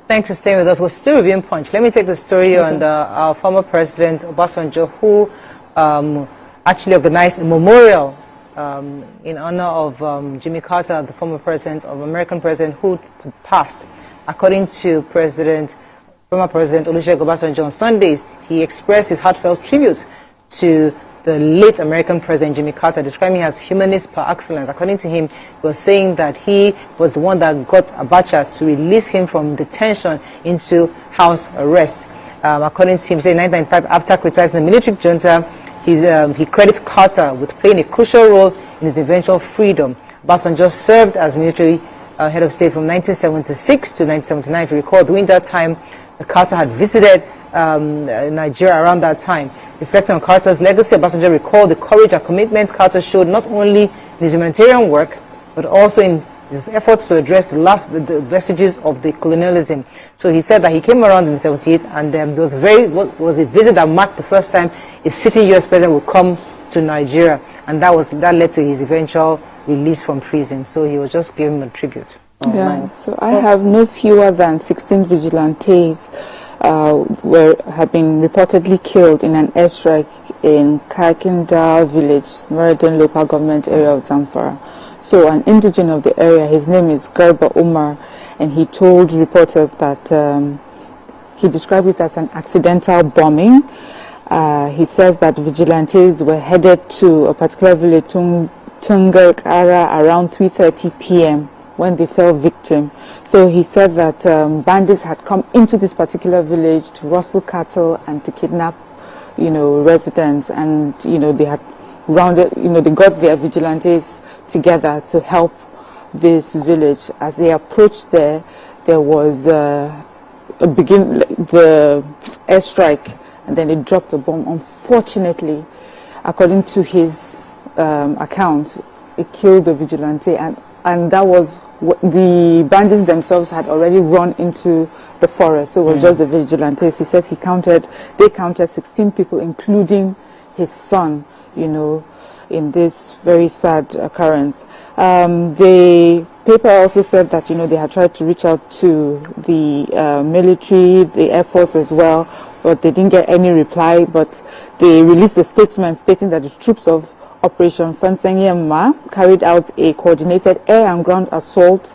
Thanks for staying with us. We're still reviewing Punch. Let me take the story on our former president, Obasanjo, who actually organized a memorial in honor of Jimmy Carter, the former president of American president who passed. According to former President Olusegun Obasanjo on Sundays, he expressed his heartfelt tribute to the late American president Jimmy Carter, describing him as humanist par excellence. According to him, he was saying that he was the one that got Abacha to release him from detention into house arrest. According to him, he said in 1995, after criticizing the military junta, he credits Carter with playing a crucial role in his eventual freedom. Obasanjo served as military head of state from 1976 to 1979. If you recall, during that time, Carter had visited Nigeria around that time. Reflecting on Carter's legacy, Obasanjo recalled the courage and commitment Carter showed not only in his humanitarian work, but also in his efforts to address the vestiges of the colonialism. So he said that he came around in 1978, and there was a visit that marked the first time a sitting U.S. president would come to Nigeria, and that led to his eventual release from prison. So he was just giving him a tribute. Oh, yeah, nice. So I have no fewer than 16 vigilantes have been reportedly killed in an airstrike in Kakinda village, Maradun local government area of Zamfara. So an indigene of the area, his name is Garba Umar, and he told reporters that he described it as an accidental bombing. He says that vigilantes were headed to a particular village, Tungarkara, around 3:30 p.m. when they fell victim. So he said that bandits had come into this particular village to rustle cattle and to kidnap, residents, and they had rounded, they got their vigilantes together to help this village. As they approached there was the airstrike, and then they dropped a bomb. Unfortunately, according to his account, it killed the vigilante, and that was the bandits themselves had already run into the forest. So it was just the vigilantes. He said they counted 16 people, including his son, in this very sad occurrence. The paper also said that, they had tried to reach out to the military, the Air Force as well, but they didn't get any reply. But they released a statement stating that the troops of Operation Fansengyema carried out a coordinated air and ground assault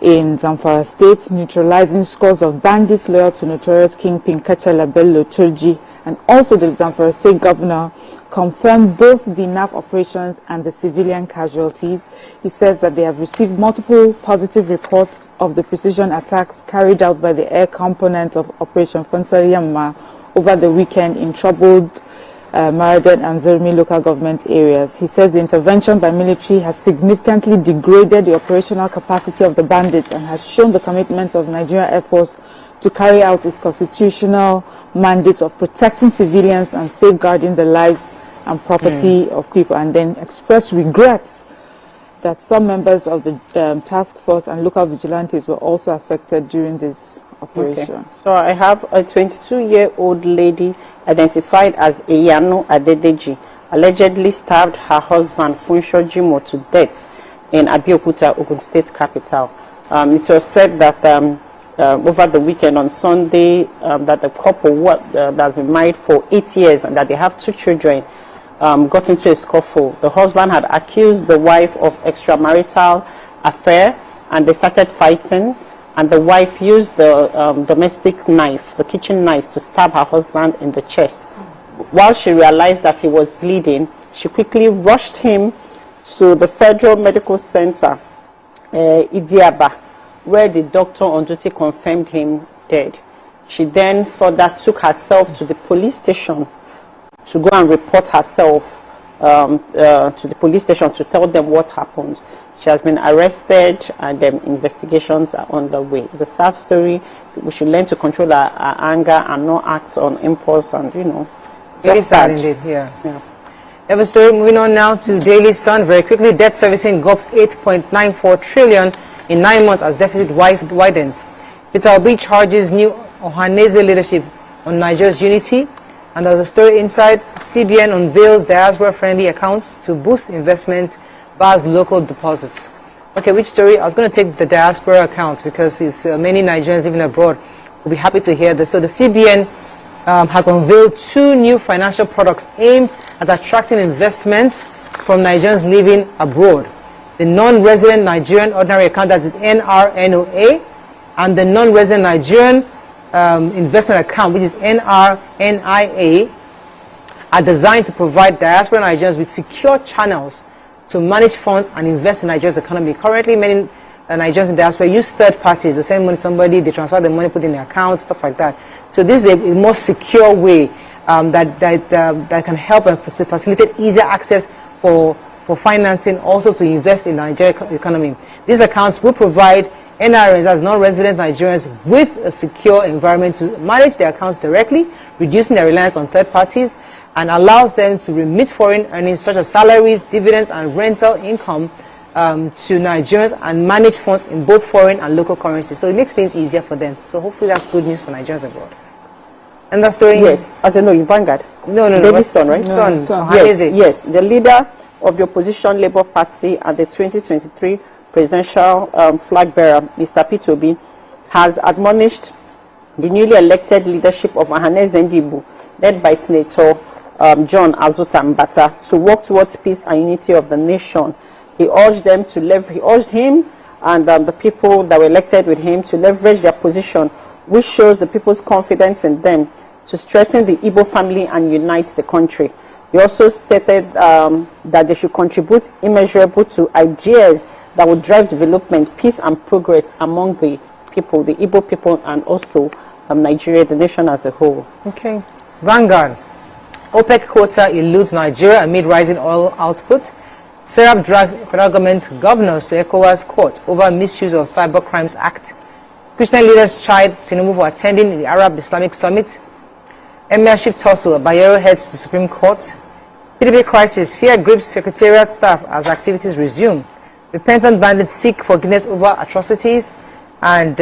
in Zamfara State, neutralizing scores of bandits loyal to notorious kingpin Kachala Bello Turji, and also the Zamfara State governor confirmed both the NAF operations and the civilian casualties. He says that they have received multiple positive reports of the precision attacks carried out by the air component of Operation Fansengyema over the weekend in troubled Maradun and Zurmi local government areas. He says the intervention by military has significantly degraded the operational capacity of the bandits and has shown the commitment of Nigerian Air Force to carry out its constitutional mandate of protecting civilians and safeguarding the lives and property of people, and then expressed regrets that some members of the task force and local vigilantes were also affected during this operation. Okay. So I have a 22-year-old lady identified as Iyanu Adedeji, allegedly stabbed her husband Funsho Jimo to death in Abeokuta, Ogun State capital. It was said that over the weekend on Sunday that the couple that's been married for 8 years and that they have 2 children got into a scuffle. The husband had accused the wife of extramarital affair, and they started fighting. And the wife used the domestic knife, the kitchen knife, to stab her husband in the chest. While she realized that he was bleeding, she quickly rushed him to the Federal Medical Center, Idiaba, where the doctor on duty confirmed him dead. She then further took herself to the police station to go and report herself to the police station to tell them what happened. She has been arrested, and investigations are underway. It's a sad story. We should learn to control our anger and not act on impulse, and Very sad indeed, yeah. We have a story moving on now to Daily Sun. Very quickly, debt servicing gulps 8.94 trillion in 9 months as deficit widens. Peter Obi charges new Ohaneze leadership on Nigeria's unity. And there's a story inside. CBN unveils diaspora-friendly accounts to boost investments, bars local deposits. Okay, which story? I was going to take the diaspora account because it's, many Nigerians living abroad will be happy to hear this. So the CBN has unveiled 2 new financial products aimed at attracting investments from Nigerians living abroad. The non-resident Nigerian ordinary account, that's the NRNOA, and the non-resident Nigerian investment account, which is NRNIA, are designed to provide diaspora Nigerians with secure channels to manage funds and invest in Nigeria's economy. Currently, many Nigerians in diaspora use third parties. They send money to somebody, they transfer the money, put in their accounts, stuff like that. So this is a more secure way that can help and facilitate easier access for financing, also to invest in Nigeria's economy. These accounts will provide NRNs, as non-resident Nigerians, with a secure environment to manage their accounts directly, reducing their reliance on third parties, and allows them to remit foreign earnings such as salaries, dividends, and rental income to Nigerians and manage funds in both foreign and local currencies. So it makes things easier for them. So hopefully that's good news for Nigerians abroad. And that's story? Yes, as I know, in Vanguard. No. David's son, right? Son. Yes, the leader of the opposition Labour Party at the 2023 presidential flag bearer, Mr. Peter Obi, has admonished the newly elected leadership of Ahanes Ndibu, led by Senator John Azuta Mbata, to work towards peace and unity of the nation. He urged them to he urged him and the people that were elected with him to leverage their position, which shows the people's confidence in them, to strengthen the Igbo family and unite the country. He also stated that they should contribute immeasurable to ideas that would drive development, peace and progress among the people, the Igbo people, and also Nigeria, the nation as a whole. Okay. Vanguard. OPEC quota eludes Nigeria amid rising oil output. Serap drags federal government governors to ECOWAS court over misuse of Cyber Crimes Act. Christian leaders chide Tinubu for attending the Arab Islamic Summit. Emirship tussle, Bayero heads to Supreme Court. PDP crisis, fear grips secretariat staff as activities resume. Repentant bandits seek forgiveness over atrocities. And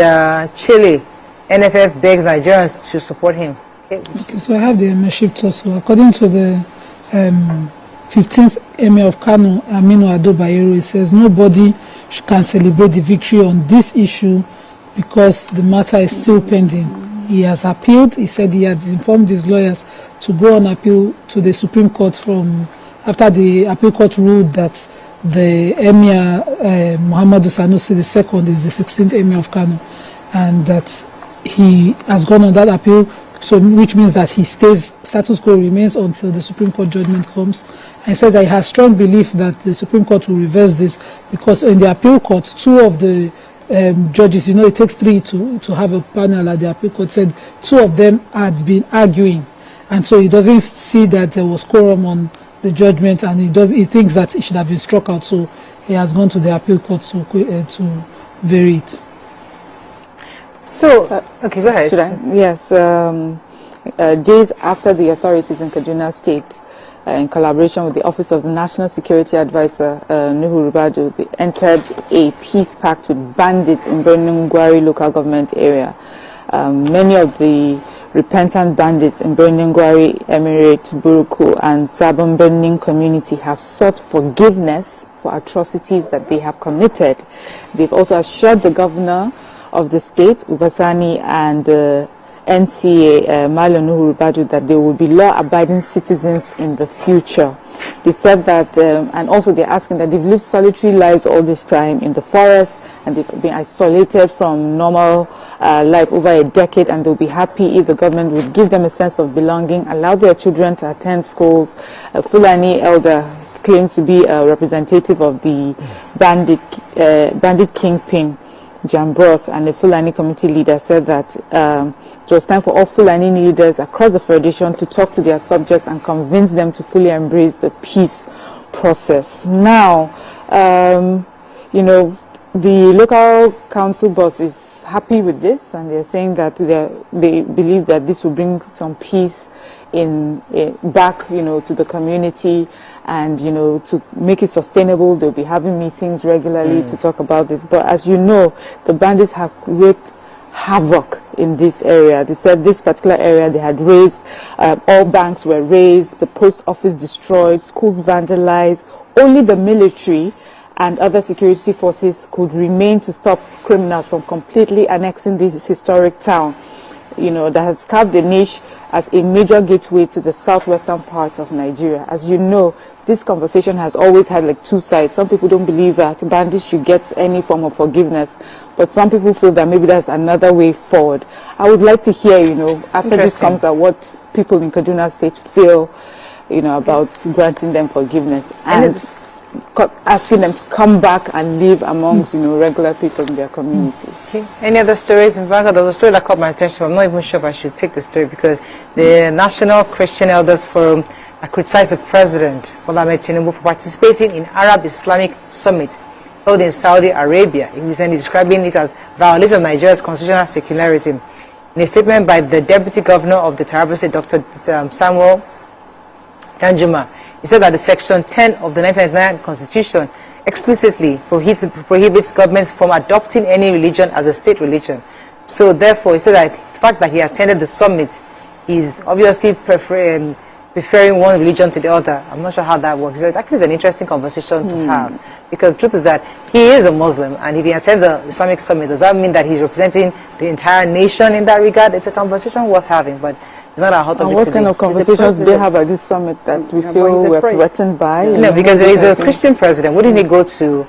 Chile, NFF begs Nigerians to support him. Okay, so I have the Emirship tussle. According to the 15th Emir of Kano, Aminu Ado Bayero, it says nobody can celebrate the victory on this issue because the matter is still pending. He has appealed. He said he had informed his lawyers to go on appeal to the Supreme Court from after the appeal court ruled that the Emir Muhammadu Sanusi II is the 16th Emir of Kano, and that he has gone on that appeal. So, which means that he stays, status quo remains until the Supreme Court judgment comes. And said that he has strong belief that the Supreme Court will reverse this because in the appeal court, 2 of the judges, you know, it takes 3 to have a panel at the appeal court, said 2 of them had been arguing. And so he doesn't see that there was quorum on the judgment, and he thinks that it should have been struck out. So he has gone to the appeal court to vary it. So, okay, go ahead. Should I? Yes. Days after the authorities in Kaduna State, in collaboration with the Office of the National Security Advisor, Nuhu Rubadu, they entered a peace pact with bandits in Birnin Gwari local government area. Many of the repentant bandits in Birnin Gwari, Emirate, Buruku, and Sabon Birnin community have sought forgiveness for atrocities that they have committed. They've also assured the governor of the state, Ubasani, and the NCA, Malo Nuhu Rubadu, that they will be law-abiding citizens in the future. They said that, and also they're asking that they've lived solitary lives all this time in the forest, and they've been isolated from normal life over a decade, and they'll be happy if the government would give them a sense of belonging, allow their children to attend schools. A Fulani elder claims to be a representative of the bandit kingpin, Jambros, and the Fulani community leader said that it was time for all Fulani leaders across the Federation to talk to their subjects and convince them to fully embrace the peace process. Now, you know, the local council boss is happy with this, and they're saying that they believe that this will bring some peace back, you know, to the community, and, you know, to make it sustainable. They'll be having meetings regularly to talk about this. But as you know, the bandits have wreaked havoc in this area. They said this particular area they had razed, all banks were razed, the post office destroyed, schools vandalized. Only the military and other security forces could remain to stop criminals from completely annexing this historic town, you know, that has carved a niche as a major gateway to the southwestern part of Nigeria. As you know, this conversation has always had like two sides. Some people don't believe that bandits should get any form of forgiveness, but some people feel that maybe that's another way forward. I would like to hear, you know, after this comes out, what people in Kaduna State feel, you know, about granting them forgiveness and asking them to come back and live amongst, you know, regular people in their communities. Okay. Any other stories? In fact, there was a story that caught my attention. I'm not even sure if I should take the story because the National Christian Elders Forum criticized the President, Bola Ahmed Tinubu, for participating in Arab Islamic Summit held in Saudi Arabia, recently describing it as violation of Nigeria's constitutional secularism. In a statement by the Deputy Governor of the Taraba State, Dr. Samuel Danjuma, he said that the Section 10 of the 1999 Constitution explicitly prohibits governments from adopting any religion as a state religion. So therefore, he said that the fact that he attended the summit is obviously preferring one religion to the other. I'm not sure how that works. It's actually an interesting conversation to have, because the truth is that he is a Muslim, and if he attends an Islamic summit, does that mean that he's representing the entire nation in that regard? It's a conversation worth having, but it's not a hot topic. And what kind of conversations do they have at this summit that we feel we're threatened by? No, because there is a Christian president. Wouldn't he go to...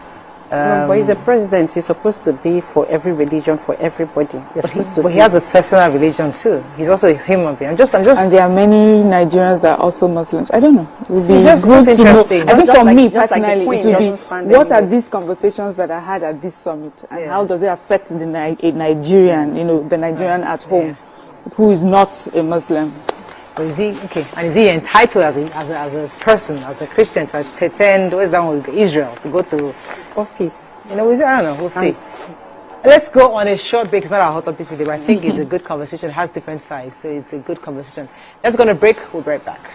no, but he's a president. He's supposed to be for every religion, for everybody. But he has a personal religion too. He's also a human being. I'm just. And there are many Nigerians that are also Muslims. I don't know. It would be it's just interesting. I think for me like personally, it would be what are these conversations that I had at this summit, and how does it affect the a Nigerian, you know, the Nigerian at home, who is not a Muslim. But is he okay? And is he entitled as a person, as a Christian, to attend? Where's that one? Israel, to go to office? You know, I don't know. We'll see. Let's go on a short break. It's not our hot topic today, but I think it's a good conversation. It has different sides, so it's a good conversation. Let's go on a break. We'll be right back.